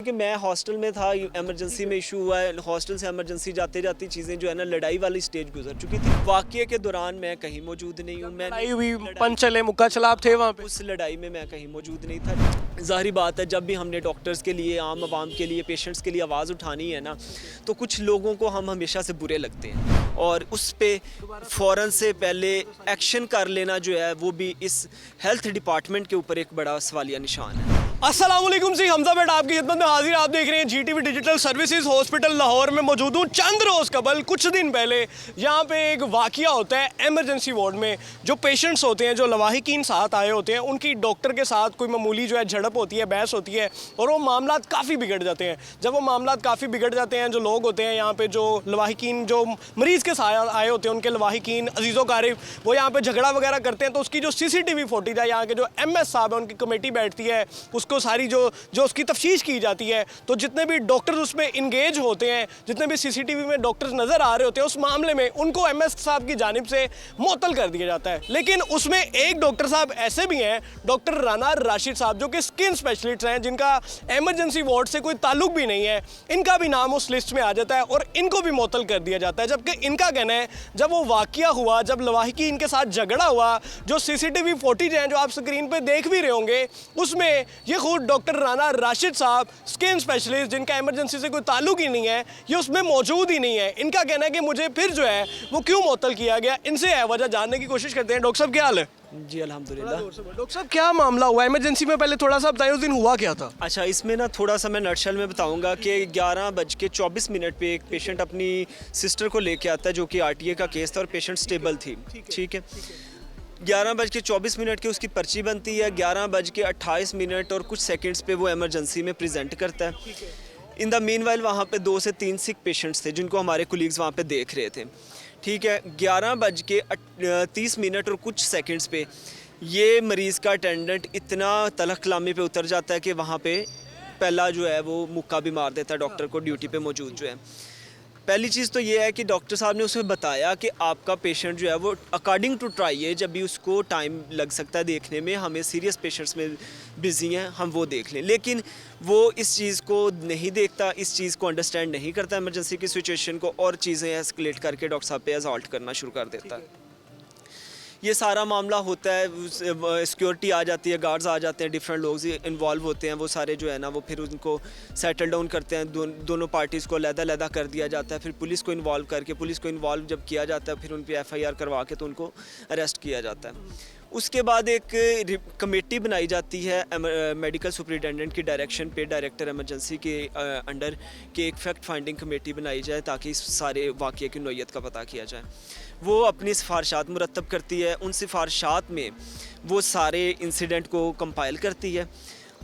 क्योंकि मैं हॉस्टल में था, इमरजेंसी में इशू हुआ है, हॉस्टल से इमरजेंसी जाते जाती चीज़ें जो है ना लड़ाई वाली स्टेज गुजर चुकी थी। वाक़ये के दौरान मैं कहीं मौजूद नहीं हूँ। लड़ाई हुई, पंच चले, मुक्का चला, आप थे वहाँ पे? उस लड़ाई में मैं कहीं मौजूद नहीं था। ज़ाहिर बात है, जब भी हमने डॉक्टर्स के लिए, आम आवाम के लिए, पेशेंट्स के लिए आवाज़ उठानी है ना, तो कुछ लोगों को हम हमेशा से बुरे लगते हैं और उस पे फ़ौरन से पहले एक्शन कर लेना जो है वो भी इस हेल्थ डिपार्टमेंट के ऊपर एक बड़ा सवालिया निशान है। अस्सलाम वालेकुम जी, हमजा बेट आपकी खिदमत में हाजिर। आप देख रहे हैं Zee TV digital services. Hospital Lahore में मौजूद हूँ। चंद रोज़ कबल, कुछ दिन पहले यहाँ पे एक वाक़या होता है एमरजेंसी वार्ड में। जो पेशेंट्स होते हैं, जो लवाहिकीन साथ आए होते हैं, उनकी डॉक्टर के साथ कोई मामूली जो है झड़प होती है, बहस होती है और वो मामला काफ़ी बिगड़ जाते हैं। जब वो मामला काफ़ी बिगड़ जाते हैं, जो लोग होते हैं यहाँ पे, जो लवाहिकीन, जो मरीज़ के साथ आए होते हैं, उनके लवाहिकीन अजीज़ो कारिफ, वो यहाँ पे झगड़ा वगैरह करते हैं, तो उसकी जो CCTV फुटेज है, यहाँ के जो MS साहब है, उनकी कमेटी बैठती है, उसको सारी जो उसकी तफ्तीश की जाती है। तो जितने भी डॉक्टर्स उसमें इंगेज होते हैं, जितने भी CCTV में डॉक्टर्स नज़र आ रहे होते हैं, उस मामले में उनको MS साहब की जानिब से मुअत्तल कर दिया जाता है। लेकिन उसमें एक डॉक्टर साहब ऐसे भी हैं, डॉक्टर राना राशिद साहब, जो कि स्किन स्पेशलिस्ट हैं, जिनका एमरजेंसी वार्ड से कोई ताल्लुक भी नहीं है। इनका भी नाम उस लिस्ट में आ जाता है और इनको भी मुअत्तल कर दिया जाता है। जबकि इनका कहना है, जब वो वाक़या हुआ, जब लवाहिकी इनके साथ झगड़ा हुआ, जो CCTV फुटेज हैं, जो आप स्क्रीन पर देख भी रहे होंगे, उसमें ये खुद डॉक्टर राना राशिद साहब, स्किन स्पेशलिस्ट, जिनका इमरजेंसी से कोई ताल्लुक ही नहीं है, ये उसमें मौजूद ही नहीं है। इनका कहना है कि मुझे फिर जो है वो क्यों मुअत्तल किया गया। इनसे वजह जानने की कोशिश करते हैं। डॉक्टर साहब क्या हाल है? जी अल्हम्दुलिल्लाह। डॉक्टर साहब क्या मामला हुआ इमरजेंसी में? पहले थोड़ा सा बताइए, उस दिन हुआ क्या था? अच्छा, इसमें ना थोड़ा सा मैं नटशल में बताऊंगा कि 11:24 पे एक पेशेंट अपनी सिस्टर को लेके आता है, जो कि RTA का केस था और पेशेंट स्टेबल थी। ठीक है, 11:24 के उसकी पर्ची बनती है। 11:28 और कुछ सेकंड्स पे वो इमरजेंसी में प्रेजेंट करता है। इन द मीनवाइल वहाँ पे 2 से 3 सिक पेशेंट्स थे, जिनको हमारे कोलीग्स वहाँ पे देख रहे थे। ठीक है, 11:30 और कुछ सेकंड्स पे ये मरीज़ का अटेंडेंट इतना तलख कलामी पे उतर जाता है कि वहाँ पे पहला जो है वो मुक्का भी मार देता है डॉक्टर को, ड्यूटी पे मौजूद जो है। पहली चीज़ तो ये है कि डॉक्टर साहब ने उसे बताया कि आपका पेशेंट जो है वो अकॉर्डिंग टू ट्राई है, जब भी उसको टाइम लग सकता है देखने में, हमें सीरियस पेशेंट्स में बिजी हैं, हम वो देख लें। लेकिन वो इस चीज़ को नहीं देखता, इस चीज़ को अंडरस्टैंड नहीं करता इमरजेंसी की सिचुएशन को, और चीज़ें एस्केलेट करके डॉक्टर साहब पे असॉल्ट करना शुरू कर देता है। ये सारा मामला होता है, सिक्योरिटी आ जाती है, गार्ड्स आ जाते हैं, डिफरेंट लोग इन्वॉल्व होते हैं, वो सारे जो है ना वो फिर उनको सेटल डाउन करते हैं। दोनों पार्टीज़ को अलग-अलग कर दिया जाता है। फिर पुलिस को इन्वॉल्व करके, पुलिस को इन्वॉल्व जब किया जाता है, फिर उन पर FIR करवा के तो उनको अरेस्ट किया जाता है। उसके बाद एक कमेटी बनाई जाती है मेडिकल सुपरिटेंडेंट की डायरेक्शन पे, डायरेक्टर इमरजेंसी के अंडर के एक फैक्ट फाइंडिंग कमेटी बनाई जाए, ताकि इस सारे वाक़ये की नौयत का पता किया जाए। वो अपनी सिफारिशात मुरतब करती है, उन सिफारिशात में वो सारे इंसिडेंट को कंपाइल करती है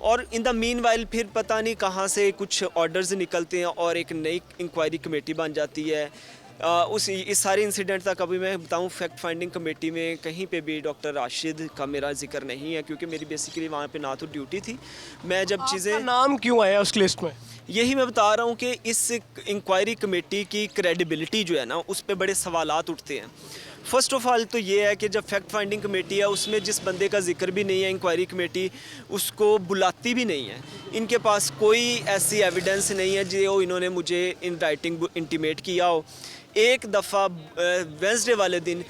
और इन द मीनवाइल फिर पता नहीं कहाँ से कुछ ऑर्डर्स निकलते हैं और एक नई इंक्वायरी कमेटी बन जाती है। इस सारे इंसिडेंट तक अभी मैं बताऊं, फैक्ट फाइंडिंग कमेटी में कहीं पे भी डॉक्टर राशिद का मेरा जिक्र नहीं है, क्योंकि मेरी बेसिकली वहाँ पे ना तो ड्यूटी थी। मैं जब चीज़ें, नाम क्यों आया उस लिस्ट में? यही मैं बता रहा हूँ कि इस इंक्वायरी कमेटी की क्रेडिबिलिटी जो है ना, उस पर बड़े सवालात उठते हैं। फ़र्स्ट ऑफ़ ऑल तो ये है कि जब फैक्ट फाइंडिंग कमेटी है, उसमें जिस बंदे का जिक्र भी नहीं है, इंक्वायरी कमेटी उसको बुलाती भी नहीं है। इनके पास कोई ऐसी एविडेंस नहीं है जो इन्होंने मुझे इन राइटिंग इंटीमेट किया हो। एक दफ़ा वेंसडे वाले दिन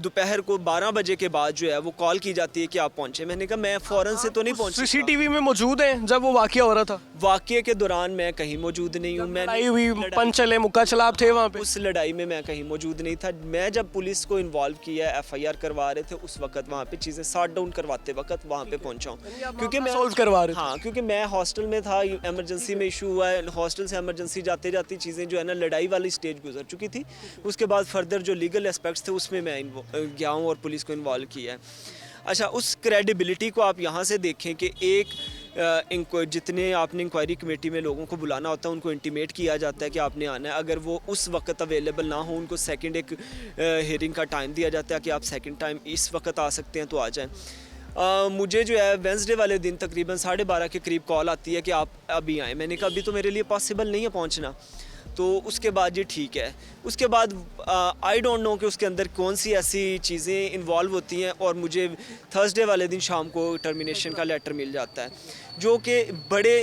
दोपहर को 12 बजे के बाद जो है वो कॉल की जाती है कि आप पहुंचे। मैंने कहा मैं फ़ौरन से तो नहीं पहुंच। CCTV में मौजूद हैं जब वो वाक़या हो रहा था? वाक़ये के दौरान मैं कहीं मौजूद नहीं हूँ। मैं लड़ाई हुई, पंच चले, मुक्का चला, आप थे वहाँ पे? उस लड़ाई में मैं कहीं मौजूद नहीं था। मैं जब पुलिस को इन्वॉल्व किया, FIR करवा रहे थे, उस वक्त वहाँ पे चीज़ें सॉर्ट डाउन करवाते वक्त वहाँ पे पहुँचा हूँ, क्योंकि मैं सॉल्व करवा रहे थे। हाँ, क्योंकि मैं हॉस्टल में था, इमरजेंसी में इशू हुआ है, हॉस्टल से इमरजेंसी जाते जाती चीज़ें जो है ना लड़ाई वाली स्टेज गुजर चुकी थी। उसके बाद फर्दर जो लीगल एस्पेक्ट्स थे उसमें मैं गया हूँ और पुलिस को इन्वॉल्व किया है। अच्छा, उस क्रेडिबिलिटी को आप यहाँ से देखें कि इनको जितने आपने इंक्वायरी कमेटी में लोगों को बुलाना होता है, उनको इंटीमेट किया जाता है कि आपने आना है। अगर वो उस वक्त अवेलेबल ना हो, उनको सेकंड एक हियरिंग का टाइम दिया जाता है कि आप सेकंड टाइम इस वक्त आ सकते हैं तो आ जाएं। मुझे जो है वेंसडे वाले दिन तकरीबन 12:30 के करीब कॉल आती है कि आप अभी आएँ। मैंने कहा अभी तो मेरे लिए पॉसिबल नहीं है पहुँचना। तो उसके बाद ये ठीक है। उसके बाद आई डोंट नो कि उसके अंदर कौन सी ऐसी चीज़ें इन्वॉल्व होती हैं, और मुझे थर्सडे वाले दिन शाम को टर्मिनेशन का लेटर मिल जाता है, जो कि बड़े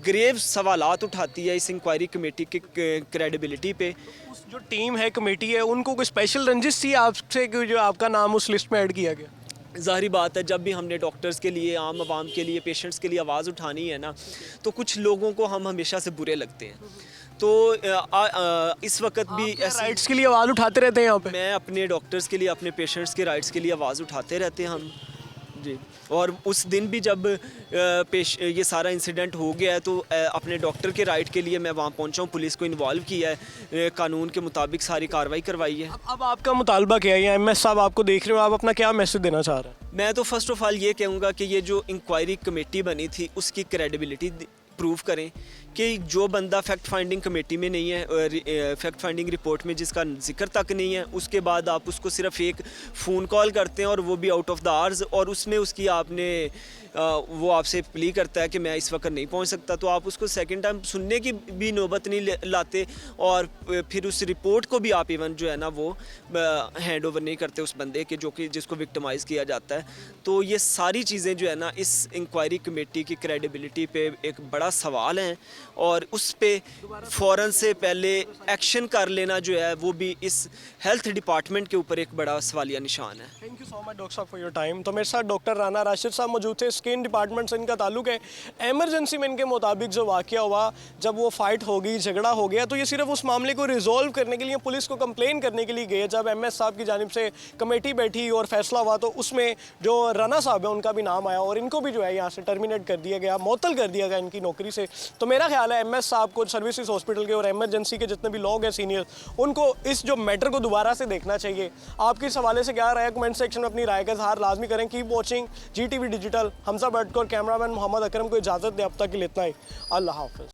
ग्रेव सवालात उठाती है इस इंक्वायरी कमेटी की क्रेडिबिलिटी पे। उस जो टीम है, कमेटी है, उनको कोई स्पेशल रंजिश थी आपसे कि जो आपका नाम उस लिस्ट में ऐड किया गया? ज़ाहिर बात है, जब भी हमने डॉक्टर्स के लिए, आम आवाम के लिए, पेशेंट्स के लिए आवाज़ उठानी है ना, तो कुछ लोगों को हम हमेशा से बुरे लगते हैं। तो इस वक्त भी ऐसे राइट्स के लिए आवाज़ उठाते रहते हैं यहाँ पे? मैं अपने डॉक्टर्स के लिए, अपने पेशेंट्स के राइट्स के लिए आवाज़ उठाते रहते हैं हम जी। और उस दिन भी जब ये सारा इंसिडेंट हो गया है, तो अपने डॉक्टर के राइट के लिए मैं वहाँ पहुँचा हूँ, पुलिस को इन्वॉल्व किया है, कानून के मुताबिक सारी कार्रवाई करवाई है। अब आपका मुतालबा क्या है? या एमएस साहब आपको देख रहे हो, आप अपना क्या मैसेज देना चाह रहे हैं? मैं तो फर्स्ट ऑफ ऑल ये कहूँगा कि ये जो इंक्वायरी कमेटी बनी थी उसकी क्रेडिबिलिटी प्रूव करें कि जो बंदा फैक्ट फाइंडिंग कमेटी में नहीं है, फैक्ट फाइंडिंग रिपोर्ट में जिसका जिक्र तक नहीं है, उसके बाद आप उसको सिर्फ एक फ़ोन कॉल करते हैं और वो भी आउट ऑफ द आवर्स, और उसमें उसकी आपने वो आपसे प्ली करता है कि मैं इस वक्त नहीं पहुंच सकता, तो आप उसको सेकंड टाइम सुनने की भी नौबत नहीं लाते, और फिर उस रिपोर्ट को भी आप इवन जो है ना वो हैंड ओवर नहीं करते उस बंदे के जो कि जिसको विक्टिमाइज़ किया जाता है। तो ये सारी चीज़ें जो है ना इस इंक्वायरी कमेटी की क्रेडिबिलिटी पे एक बड़ा सवाल है, और उस पे फ़ौरन से पहले एक्शन कर लेना जो है वो भी इस हेल्थ डिपार्टमेंट के ऊपर एक बड़ा सवालिया निशान है। Thank you so much doctor साहब फॉर योर टाइम। तो मेरे साथ डॉक्टर राना राशिद साहब मौजूद थे, स्किन डिपार्टमेंट से इनका ताल्लुक है। एमरजेंसी में इनके मुताबिक जो वाक़या हुआ, जब वो फाइट हो गई, झगड़ा हो गया, तो ये सिर्फ उस मामले को रिजॉल्व करने के लिए, पुलिस को कंप्लेन करने के लिए गए। जब एमएस साहब की जानिब से कमेटी बैठी और फैसला हुआ, तो उसमें जो राना साहब है उनका भी नाम आया, और इनको भी जो है यहाँ से टर्मिनेट कर दिया गया, मुअत्तल कर दिया गया इनकी नौकरी से। तो मेरा ख्याल है एमएस साहब को सर्विसेज हॉस्पिटल के और एमरजेंसी के जितने भी लोग हैं सीनियर, उनको इस जो मैटर को दोबारा से देखना चाहिए। आपकी इस हवाले से क्या राय है? कमेंट सेक्शन में अपनी राय का इजहार लाजमी करें। Keep watching GTV digital. Hamza Bhatt को और कैमरामैन मोहम्मद अकरम को इजाज़त दें। अब तक के लिए इतना ही। अल्लाह हाफ़िज़।